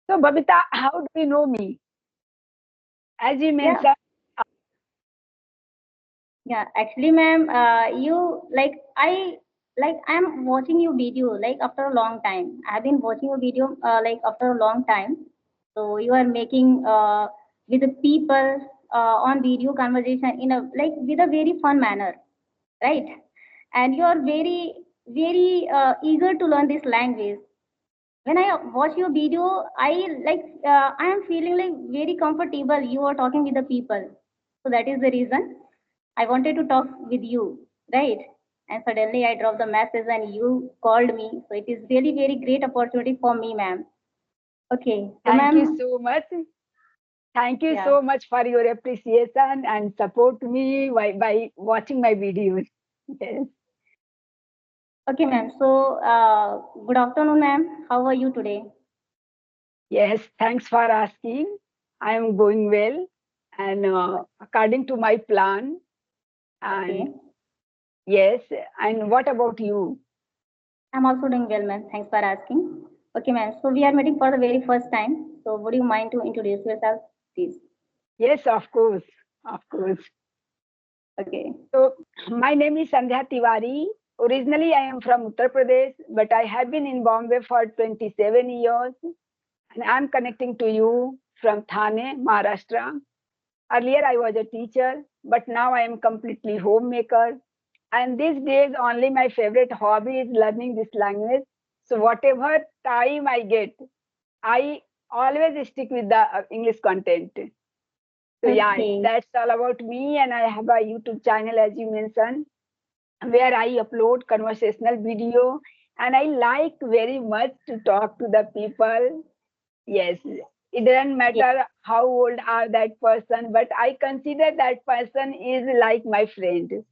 So, Babita, how do you know me? As you Yeah, mentioned, yeah. Actually, ma'am, you I'm watching your video like after a long time. I've been watching your video like after a long time. So you are making with the people on video conversation in a like with a very fun manner, right? And you are very eager to learn this language. When I watch your video, I am feeling like very comfortable. You are talking with the people, so that is the reason I wanted to talk with you, right? And suddenly I dropped the message and you called me, so it is really very great opportunity for me, ma'am. Okay, so thank you ma'am, so much. Thank you yeah, so much for your appreciation and support me by watching my videos. Yes. okay, ma'am. So good afternoon, ma'am. How are you today? Yes, thanks for asking. I am going well and according to my plan. Okay, And yes, and what about you? I'm also doing well, ma'am. Thanks for asking. Okay, ma'am. So we are meeting for the very first time. So would you mind to introduce yourself, please? Yes, of course. Of course. Okay. So, my name is Sandhya Tiwari. Originally, I am from Uttar Pradesh, but I have been in Bombay for 27 years, and I'm connecting to you from Thane, Maharashtra. Earlier, I was a teacher, but now I am completely homemaker. And these days, only my favorite hobby is learning this language. So, whatever time I get, I always stick with the English content. So, yeah, Okay. that's all about me. And I have a YouTube channel, as you mentioned, where I upload conversational video. And I like very much to talk to the people. Yes, it doesn't Yes. matter how old are that person, but I consider that person is like my friend.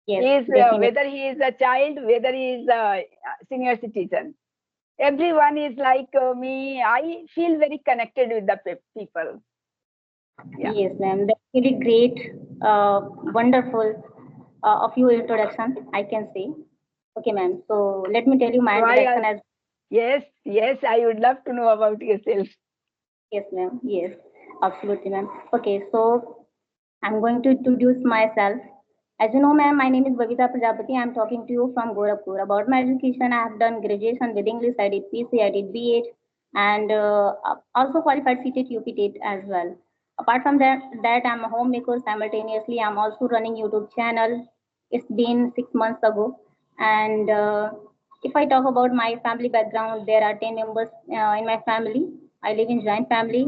Yes. He is Definitely. whether he is a child, whether he is a senior citizen. Everyone is like me. I feel very connected with the people. Yeah. Yes, ma'am. That's really great. Wonderful of your introduction, I can say. Okay, ma'am. So let me tell you my So I introduction as yes, yes, I would love to know about yourself. yes, ma'am. Yes, absolutely, ma'am. Okay, so I'm going to introduce myself. As you know, ma'am, my name is Babita Prajapati. I'm talking to you from Gorakhpur. About my education, I have done graduation with English. I did PC, I did B.Ed, and also qualified CTET, UPTET as well. Apart from that I'm a homemaker. Simultaneously, I'm also running YouTube channel. It's been 6 months ago, and if I talk about my family background, there are 10 members in my family. I live in joint family.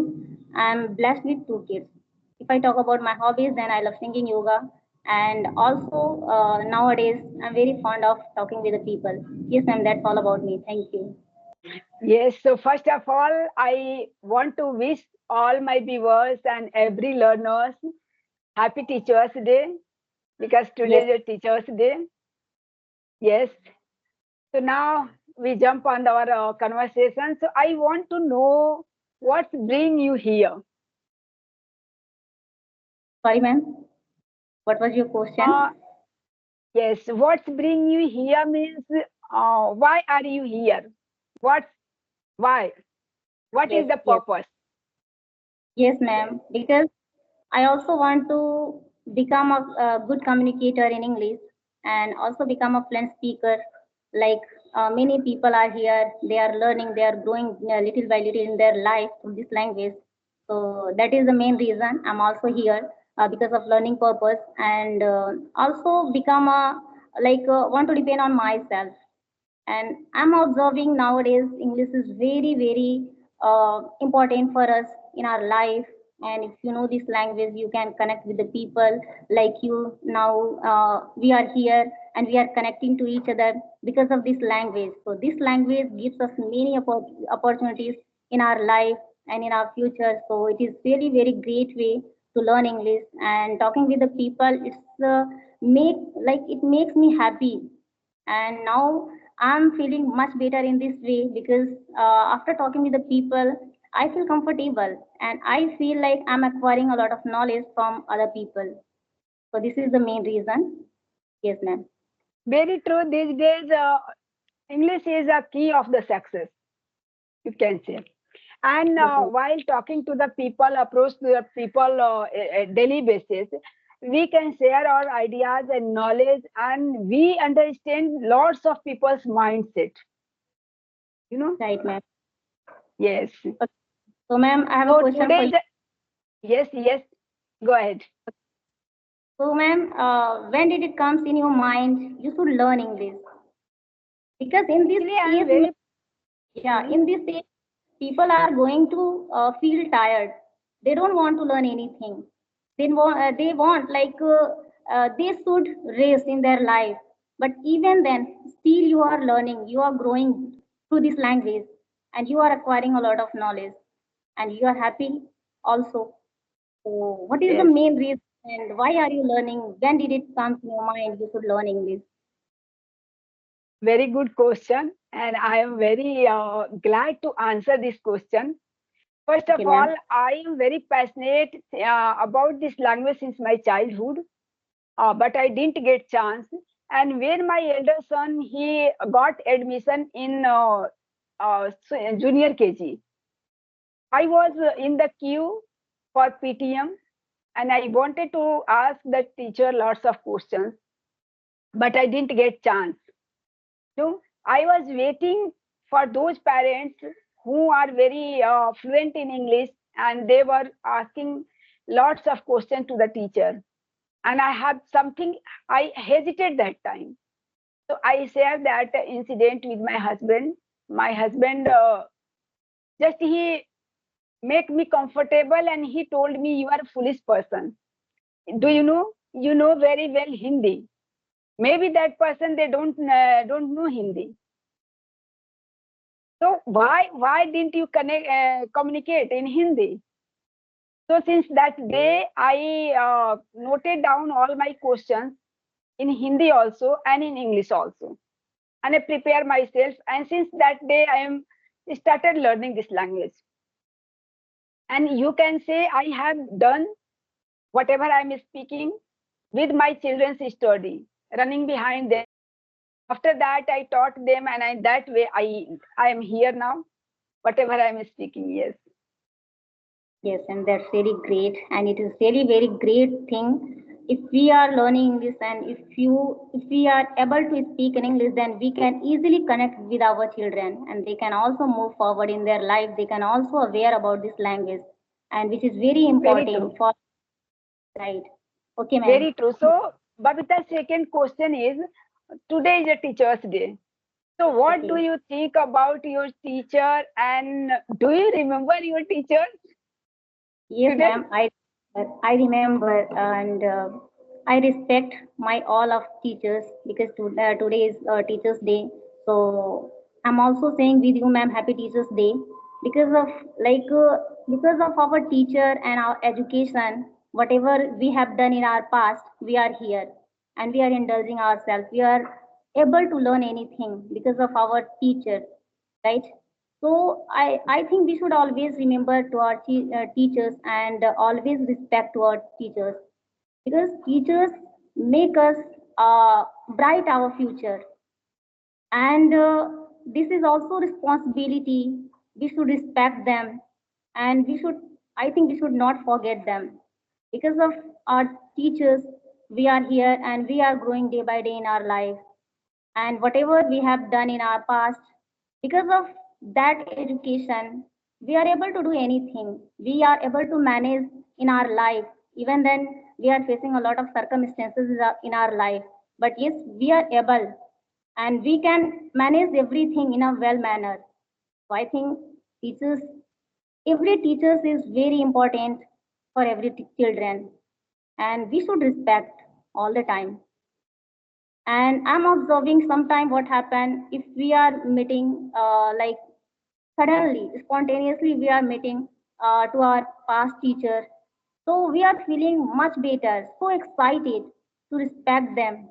I'm blessed with 2 kids. If I talk about my hobbies, then I love singing, yoga, and also nowadays I'm very fond of talking with the people. Yes, ma'am, that's all about me. Thank you. Yes, so first of all, I want to wish all my viewers and every learners happy Teachers Day because today Yes, is a Teachers Day. Yes. So now we jump on our conversation. So I want to know what's bring you here. sorry, ma'am. What was your question? Uh, yes, what's bring you here means why are you here? What? Why? What is Yes, the yes, purpose? yes, Yes. ma'am. Because I also want to become a good communicator in English and also become a fluent speaker. Like many people are here, they are learning, they are growing little by little in their life through this language. So that is the main reason I'm also here because of learning purpose and also become a want to depend on myself. And I'm observing nowadays English is very important for us in our life. And if you know this language, you can connect with the people like you now. We are here and we are connecting to each other because of this language. So this language gives us many opportunities in our life and in our future. So it is really very great way to learn English and talking with the people. It's make like it makes me happy, and now I'm feeling much better in this way because after talking with the people, I feel comfortable and I feel like I'm acquiring a lot of knowledge from other people. So this is the main reason. Yes, ma'am. Very true. These days, English is a key of the success, you can say. And Definitely. while talking to the people, approach to the people daily basis, we can share our ideas and knowledge, and we understand lots of people's mindset. You know? Right, ma'am. Yes. Okay. So, ma'am, I have a So question for today, you. yes, yes. Go ahead. So, ma'am, when did it comes in your mind you should learn English? Because in this Actually, I am age, very. yeah, Hmm. in this age, people are going to feel tired. They don't want to learn anything. They want like they should rest in their life. But even then, still you are learning. You are growing through this language, and you are acquiring a lot of knowledge, and you are happy also. So, what is the Yes. main reason, and why are you learning? When did it come to your mind you should learn English? Very good question, and I am very glad to answer this question. First Okay, of ma'am. all, I am very passionate about this language since my childhood, but I didn't get chance. And when my elder son he got admission in junior KG, I was in the queue for PTM, and I wanted to ask the teacher lots of questions, but I didn't get chance. So I was waiting for those parents who are very fluent in English, and they were asking lots of questions to the teacher. And I had something, I hesitated that time. So I shared that incident with my husband. My husband just he make me comfortable, and he told me, "You are a foolish person. Do you know? You know very well Hindi. Maybe that person they don't know Hindi. So why didn't you communicate in Hindi?" So since that day, I noted down all my questions in Hindi also and in English also, and I prepare myself. And since that day, I am started learning this language. And you can say I have done whatever I am speaking with my children's study, running behind them. After that, I taught them, and that way I am here now. Whatever I am speaking, yes. Yes, and that's really great, and it is really very great thing. If we are learning English, and if we are able to speak in English, then we can easily connect with our children, and they can also move forward in their life. They can also aware about this language, and which is very Very important true. for right. Okay, ma'am. Very true. So, Babita's second question is, today is a teacher's day. So, what do Okay. you think about your teacher, and do you remember your teacher Yes, today? ma'am. I remember and I respect my all of teachers because today is Teachers Day. So I'm also saying with you, ma'am, Happy Teachers Day because of like because of our teacher and our education. Whatever we have done in our past, we are here and we are indulging ourselves. We are able to learn anything because of our teachers, right? So I think we should always remember to our teachers and always respect to our teachers because teachers make us bright our future, and this is also responsibility. We should respect them, and I think we should not forget them because of our teachers. We are here and we are growing day by day in our life, and whatever we have done in our past because of that education we are able to do anything, we are able to manage in our life. Even then we are facing a lot of circumstances in our life, but yes, we are able and we can manage everything in a well manner. So I think teachers, every teachers is very important for every children, and we should respect all the time. And I'm observing sometime what happen if we are meeting like suddenly spontaneously we are meeting to our past teacher, so we are feeling much better, so excited to respect them,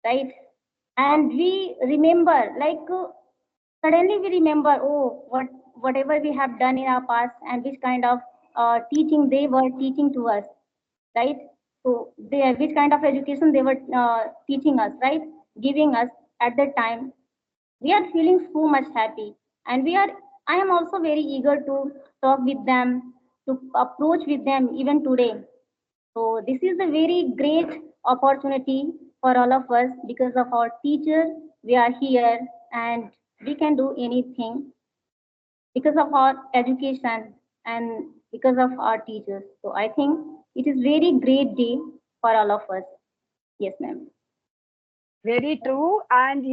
right? And we remember like suddenly we remember, oh, whatever we have done in our past and which kind of teaching they were teaching to us, right? So they, which kind of education they were teaching us, right? Giving us at that time. We are feeling so much happy, and we are I am also very eager to talk with them, to approach with them even today. So this is a very great opportunity for all of us. Because of our teachers we are here, and we can do anything because of our education and because of our teachers. So I think it is very great day for all of us. Yes, ma'am. Very true. And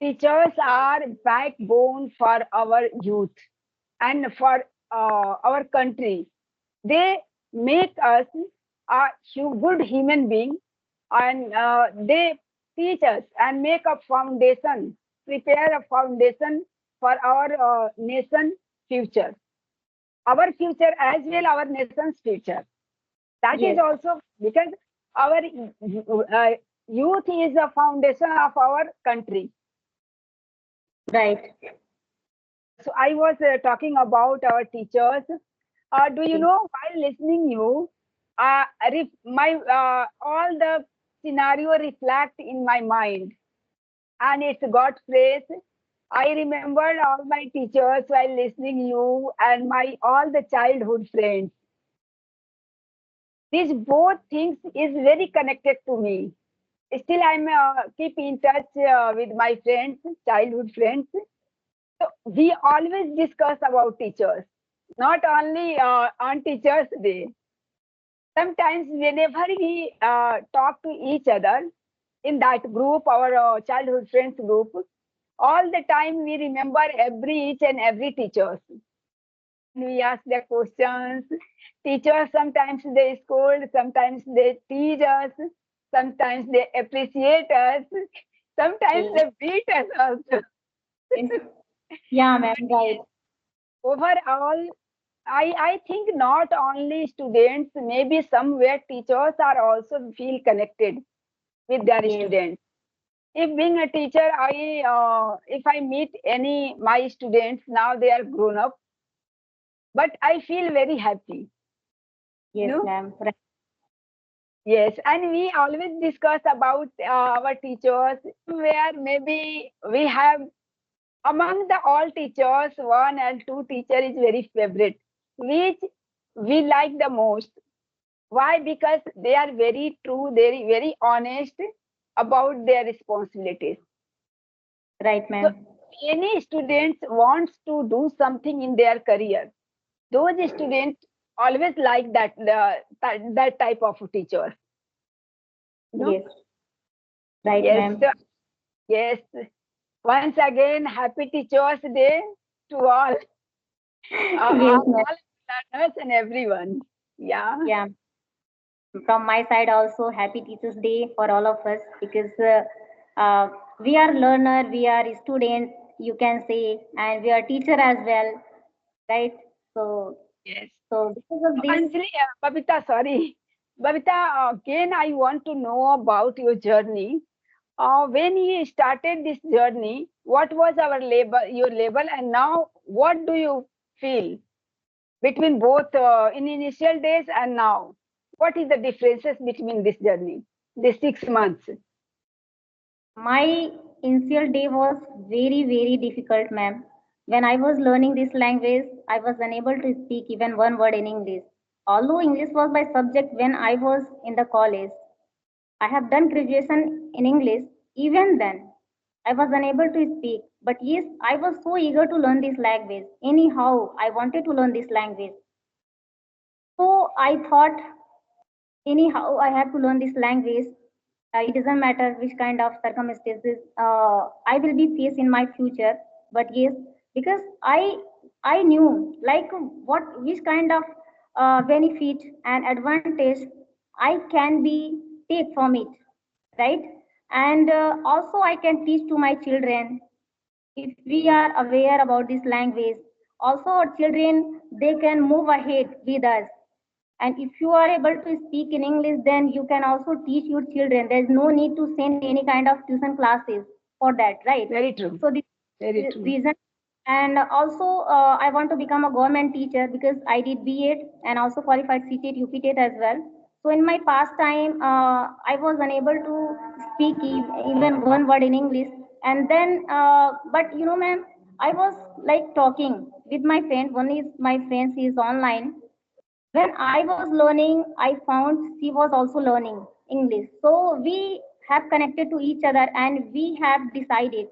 teachers are backbone for our youth and for our country. They make us a good human being, and they teach us and make a foundation, prepare a foundation for our nation future, our future as well, our nation's future. That is Yes, also because our youth is the foundation of our country. right. So I was talking about our teachers. Do you Okay. know, while listening you, my all the scenario reflect in my mind, and it's got phrase. I remembered all my teachers while listening you and my all the childhood friends. These both things is very connected to me. Still, I'm keep in touch with my friends, childhood friends. So we always discuss about teachers, not only on Teachers' Day. Sometimes, whenever we talk to each other in that group, our childhood friends group, all the time we remember each and every teachers. We ask their questions. Teachers sometimes they scold, sometimes they tease us, sometimes they appreciate us, sometimes Okay. they beat us also. Yes. Yeah, ma'am. Right. Overall, I think not only students, maybe somewhere teachers are also feel connected with their Yes. students. If being a teacher, if I meet any my students now, they are grown up, but I feel very happy. You Yes, know, ma'am. Right. yes, and we always discuss about our teachers, where maybe we have among the all teachers, one and two teacher is very favorite, which we like the most. Why? Because they are very true, very honest about their responsibilities. Right, So ma'am. any students wants to do something in their career, those students always like that type of teacher. You know? Yes. Right, Yes, ma'am. yes. Once again, happy Teachers' Day to Yes, ma'am. all learners and everyone. Yeah, Yeah. From my side also, happy Teachers Day for all of us, because we are learner, we are student, you can say, and we are teacher as well, right? So, yes. so because of this, Anjali, Babita, sorry. Babita, again, I want to know about your journey. When you started this journey, what was your label, and now what do you feel between both in initial days and now? What is the differences between this journey, these 6 months? my initial day was very, very difficult, ma'am. When I was learning this language, I was unable to speak even one word in English. Although English was my subject when I was in the college, I have done graduation in English. Even then, I was unable to speak. But yes, I was so eager to learn this language. Anyhow, I wanted to learn this language. So I thought, anyhow, I have to learn this language. It doesn't matter which kind of circumstances I will be faced in my future. But yes, because I knew like what which kind of benefit and advantage I can be take from it, right? And also I can teach to my children if we are aware about this language. Also our children, they can move ahead with us, and if you are able to speak in English, then you can also teach your children. There's no need to send any kind of tuition classes for that, right? Very true. So this Very is the true. reason. And also, I want to become a government teacher because I did B.Ed and also qualified CTET, UPTET as well. So in my past time, I was unable to speak even one word in English. And then, but you know, ma'am, I was like talking with my friend. One is my friend, she is online. When I was learning, I found she was also learning English. So we have connected to each other and we have decided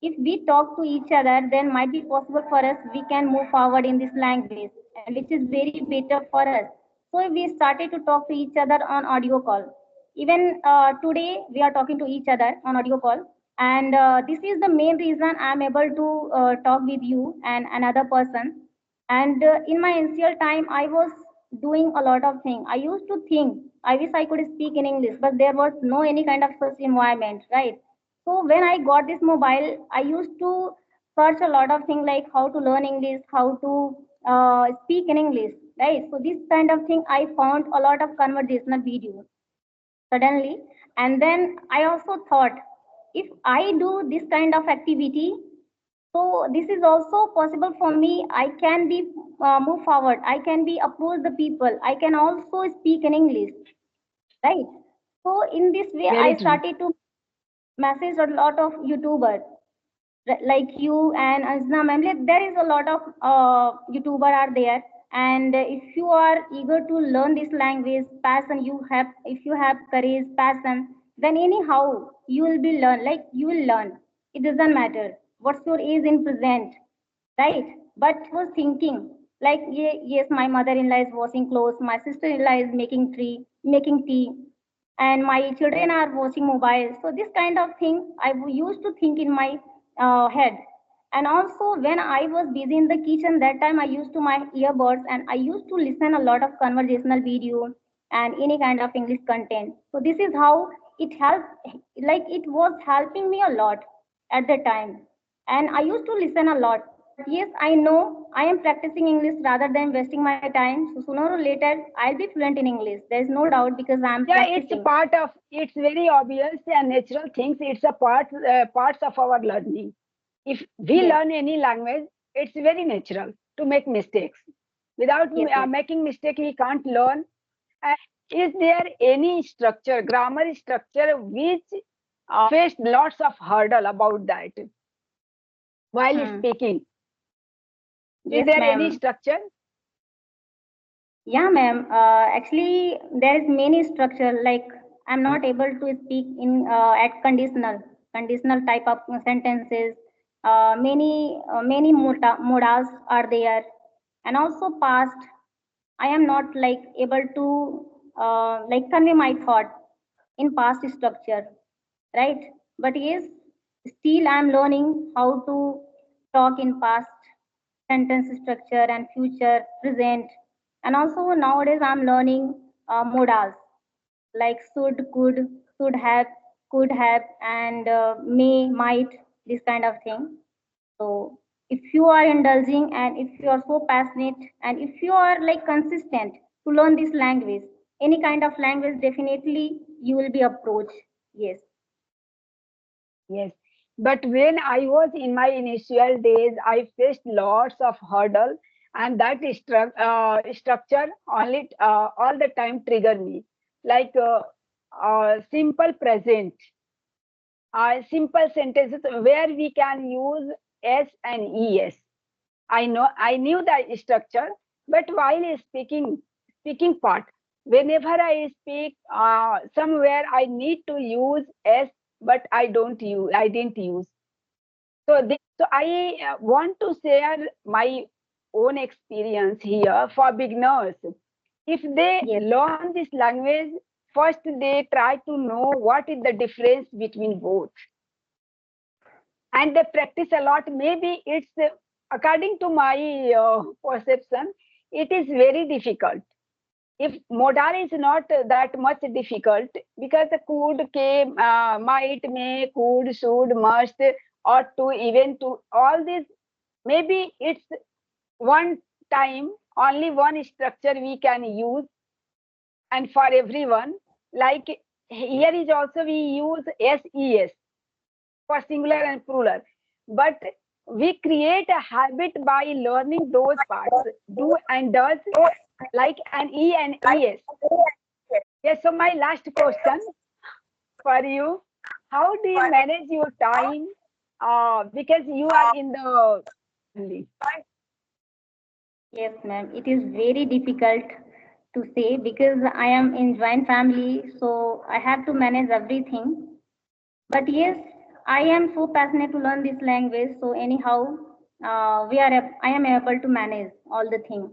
if we talk to each other, then might be possible for us, we can move forward in this language, and which is very better for us. So we started to talk to each other on audio call. Even today, we are talking to each other on audio call. And this is the main reason I'm able to talk with you and another person. And in my initial time, I was doing a lot of things. I used to think, I wish I could speak in English, but there was no any kind of such environment, right? So when I got this mobile, I used to search a lot of things like how to learn English, how to speak in English, right? So this kind of thing, I found a lot of conversational videos suddenly. And then I also thought, if I do this kind of activity, so this is also possible for me. I can be move forward. I can be approach the people. I can also speak in English, right? So in this way, Very I true. started to message a lot of YouTubers like you and Anjana ma'am. Like, there is a lot of YouTuber are there, and if you are eager to learn this language, passion you have, if you have courage, passion, then anyhow you will be learn. Like you will learn. It doesn't matter what's your age in present, right? But was thinking like, yes, my mother-in-law is washing clothes, my sister-in-law is making tea, and my children are watching mobile. So this kind of thing used to think in my head. And also when I was busy in the kitchen, that time I used to my earbuds and I used to listen a lot of conversational video and any kind of English content. So this is how it helped, like it was helping me a lot at the time. And I used to listen a lot. But yes, I know I am practicing English rather than wasting my time. So sooner or later I'll be fluent in English, there is no doubt, because I'm Yeah, it's a practicing. part of, it's very obvious and natural things. It's a parts of our learning. If we Yes, learn any language, it's very natural to make mistakes. Without yes, yes. making mistake, we can't learn. And is there any structure, grammar structure, which faced lots of hurdle about that while Hmm. speaking? Is Yes, there any ma'am. structure? Yeah, ma'am. Actually, there is many structure. Like I'm not able to speak in at conditional type of sentences. Many modals are there, and also past. I am not like able to like convey my thought in past structure, right? But yes, still I'm learning how to talk in past sentence structure and future, present, and also nowadays I'm learning modals like should, could have, and may, might, this kind of thing. So if you are indulging and if you are so passionate and if you are like consistent to learn this language, any kind of language, definitely you will be approached. Yes. Yes. But when I was in my initial days, I faced lots of hurdle, and that structure only all the time trigger me. Like simple present, simple sentences where we can use s and es. I knew the structure, but while speaking part, whenever I speak somewhere, I need to use s, but I didn't use. So I want to share my own experience here for beginners. If they Yes. learn this language, first they try to know what is the difference between both, and they practice a lot. Maybe it's according to my perception, it is very difficult. If modal is not that much difficult, because the could, came, might, may, could, should, must, ought to, even to, all this, maybe it's one time, only one structure we can use, and for everyone. Like here is also we use ses for singular and plural, but we create a habit by learning those parts, do and does, like an e and es. Yes, so my last question for you: how do you manage your time because you are in the family. Yes, ma'am. It is very difficult to say because I am in joint family, so I have to manage everything. But yes, I am so passionate to learn this language. So anyhow, I am able to manage all the things.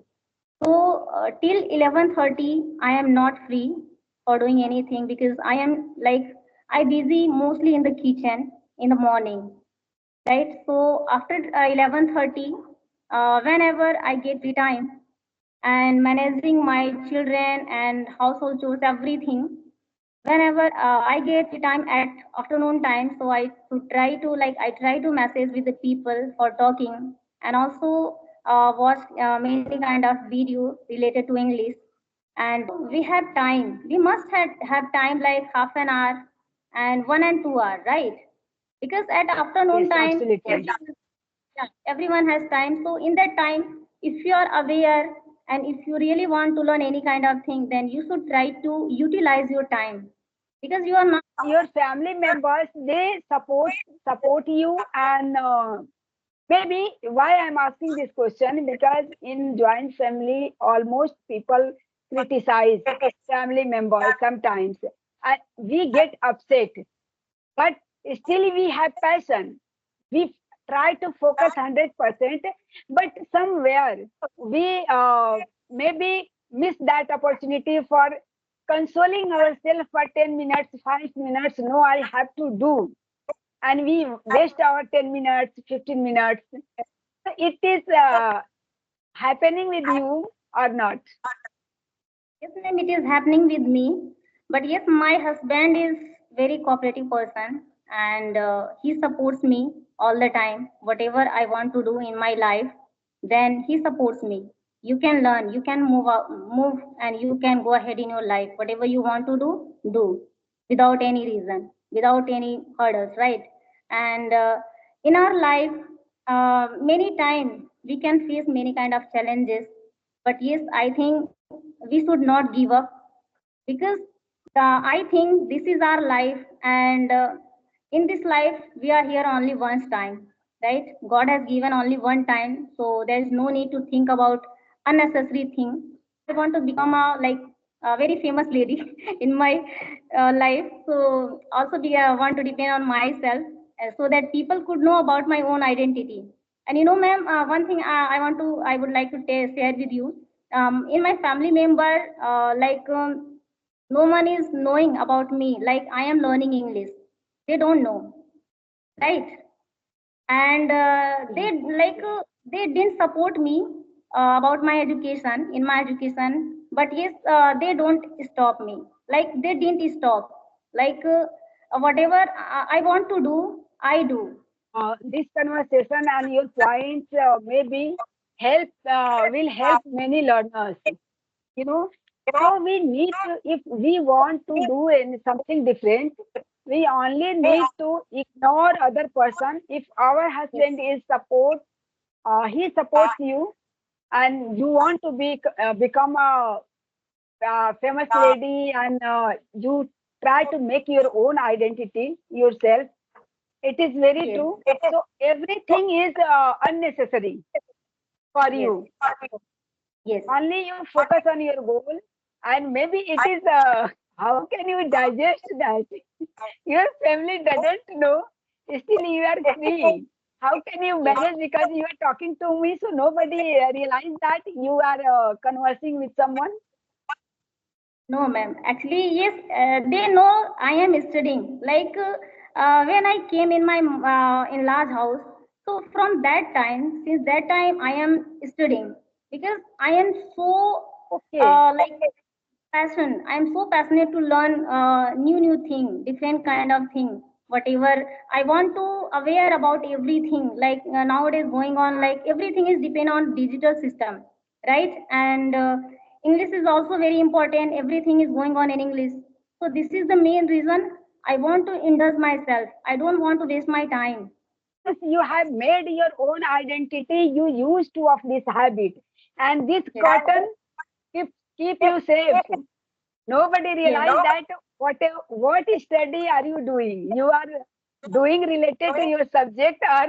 So till 11:30, I am not free for doing anything because I am like I busy mostly in the kitchen in the morning, right? So after 11:30, whenever I get free time and managing my children and household chores, everything, whenever I get the time at afternoon time, so I try to message with the people for talking and also watch many kind of video related to English. And we have time. We must have time like half an hour and 1 and 2 hour, right? Because at afternoon Yes, time, absolutely. yeah, everyone has time. So in that time, if you are aware and if you really want to learn any kind of thing, then you should try to utilize your time because you are not. Your family members, they support you, and maybe why I'm asking this question, because in joint family, almost people criticize family members sometimes, and we get upset. But still, we have passion. We try to focus 100%, but somewhere we maybe miss that opportunity for consoling ourselves for 10 minutes, 5 minutes. No, I have to do, and we waste our 10 minutes, 15 minutes. So it is happening with you or not? Yes, ma'am, it is happening with me. But yes, my husband is very cooperative person and he supports me all the time. Whatever I want to do in my life, then he supports me. You can learn, you can move, and you can go ahead in your life. Whatever you want to do without any reason, without any hurdles, right? And in our life, many times we can face many kind of challenges. But yes, I think we should not give up because I think this is our life, and in this life we are here only once time, right? God has given only one time, so there is no need to think about unnecessary thing. I want to become a like a very famous lady in my life, so also want to depend on myself so that people could know about my own identity. And you know, ma'am, one thing I would like to share with you. In my family member, no one is knowing about me like I am learning English. They don't know, right? And Yeah. they didn't support me about my education in my education. But yes, they don't stop me, like they didn't stop, like whatever I want to do, I do. This conversation and your points maybe help will help many learners. You know, so we need to, if we want to do something different, we only need to ignore other person. If our husband Yes, is support, he supports you, and you want to become a famous lady, and you try to make your own identity yourself. It is very yes, true. So everything is unnecessary for yes, you. yes. Only you focus on your goal, and maybe it is. How can you digest that? Your family doesn't know. Still, you are free. How can you Yes. manage? Because you are talking to me, so nobody realize that you are conversing with someone. No, ma'am. Actually, yes, they know I am studying. Like when I came in my in-laws house, so from that time, since that time, I am studying because I am so Okay. like passion. I am so passionate to learn new thing, different kind of thing. Whatever I want to aware about everything. Like nowadays going on, like everything is depend on digital system, right? And English is also very important. Everything is going on in English. So this is the main reason I want to indulge myself. I don't want to waste my time. Yes, you have made your own identity. You used to of this habit, and this Yes. cotton keep you safe. Nobody Yes. realize that what study are you doing? You are. doing related to your subject or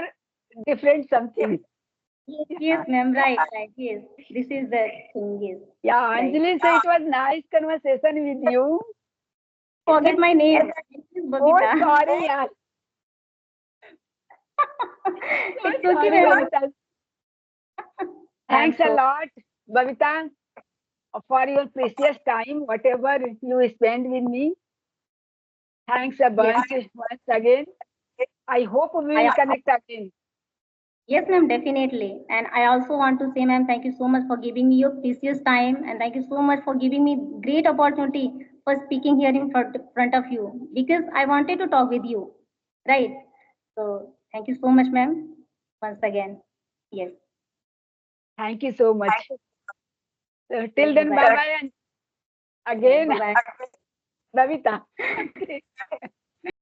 different something. Yes, ma'am. Right, right. Yes, this is the thing. Yes, Yeah, right. Anjali, so it was nice conversation with you. Forget my name. This is Oh, Babita. sorry, yaar. So It's okay, sorry, ma'am. Babita. I'm Thanks a so lot, Babita, for your precious time, whatever you spend with me. Thanks a yes. bunch once again. I hope we I will connect again. Yes, ma'am, definitely. And I also want to say, ma'am, thank you so much for giving me your precious time, and thank you so much for giving me great opportunity for speaking here in front of you because I wanted to talk with you, right? So thank you so much, ma'am, once again. Yes. Thank you so much. So, till Yes. Bye then, bye. bye bye. And Yes. again, Bye bye. Babita. Okay.